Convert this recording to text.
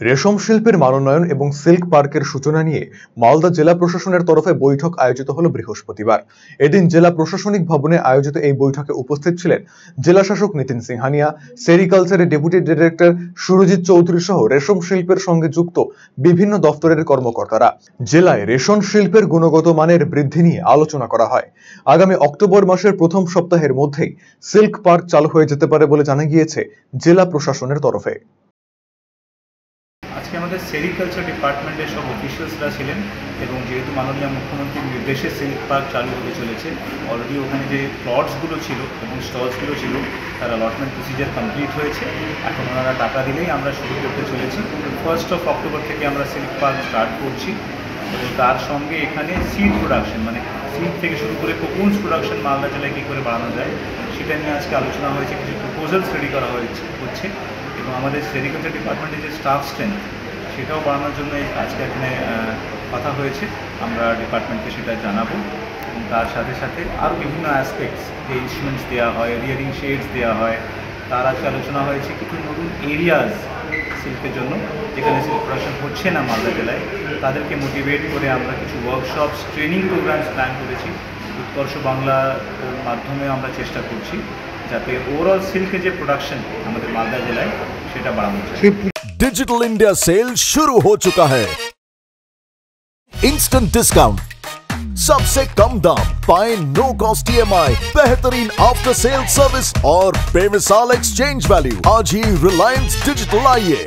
রেশম শিল্পের মানোন্নয়ন এবং সিল্ক পার্কের সূচনা নিয়ে মালদা জেলা প্রশাসনের তরফে বৈঠক আয়োজিত হলো বৃহস্পতিবার। এদিন জেলা প্রশাসনিক ভবনে আয়োজিত এই বৈঠকে উপস্থিত ছিলেন জেলা শাসক নিতিন সিংহানিয়া, সেরিকালচারের ডেপুটি ডিরেক্টর সুরজিৎ চৌধুরী সহ রেশম শিল্পের সঙ্গে যুক্ত বিভিন্ন দপ্তরের কর্মকর্তারা। জেলায় রেশম শিল্পের গুণগত মানের বৃদ্ধি নিয়ে আলোচনা করা হয়। আগামী অক্টোবর মাসের প্রথম সপ্তাহের মধ্যেই সিল্ক পার্ক চালু হয়ে যেতে পারে বলে জানা গিয়েছে জেলা প্রশাসনের তরফে। আজকে আমাদের সেরিকালচার ডিপার্টমেন্টের সব অফিসিয়ালসরা ছিলেন এবং যেহেতু মাননীয় মুখ্যমন্ত্রীর নির্দেশে সিল্ক পার্ক চালু হতে চলেছে, অলরেডি ওখানে যে প্লটসগুলো ছিল এবং স্টলসগুলো ছিল তার অ্যালটমেন্ট প্রসিজার কমপ্লিট হয়েছে। এখন ওনারা টাকা দিলেই আমরা শুরু করতে চলেছি। 1 অক্টোবর থেকে আমরা সিল্ক পার্ক স্টার্ট করছি এবং তার সঙ্গে এখানে সিড প্রোডাকশন মানে সিড থেকে শুরু করে কোকুনস প্রোডাকশন মালদা জেলায় কী করে বাড়ানো যায় সেটা নিয়ে আজকে আলোচনা হয়েছে, কিছু প্রপোজালস রেডি করা হচ্ছে এবং আমাদের সেরিকালচার ডিপার্টমেন্টের যে স্টাফ স্ট্রেংথ সেটাও বাড়ানোর জন্য আজকে এখানে কথা হয়েছে। আমরা ডিপার্টমেন্টকে সেটা জানাবো এবং তার সাথে সাথে আরও বিভিন্ন অ্যাসপেক্টস, যে ইনস্ট্রুমেন্টস দেওয়া হয়, রিয়ারিং শেডস দেওয়া হয়, তার আজকে আলোচনা হয়েছে। কিছু নতুন এরিয়াজ সিল্কের জন্য যেখানে সিল্ক প্রোডাকশন হচ্ছে না মালদা জেলায়, তাদেরকে মোটিভেট করে আমরা কিছু ওয়ার্কশপস, ট্রেনিং প্রোগ্রামস প্ল্যান করেছি। উৎকর্ষ বাংলার মাধ্যমে আমরা চেষ্টা করছি যাতে ওভারঅল সিল্কের যে প্রোডাকশন আমাদের মালদা জেলায় সেটা বাড়ানো যায়। डिजिटल इंडिया सेल शुरू हो चुका है। इंस्टेंट डिस्काउंट, सबसे कम दाम, पाए नो कॉस्ट EMI, बेहतरीन आफ्टर सेल सर्विस और बेमिसाल एक्सचेंज वैल्यू। आज ही रिलायंस डिजिटल आइए।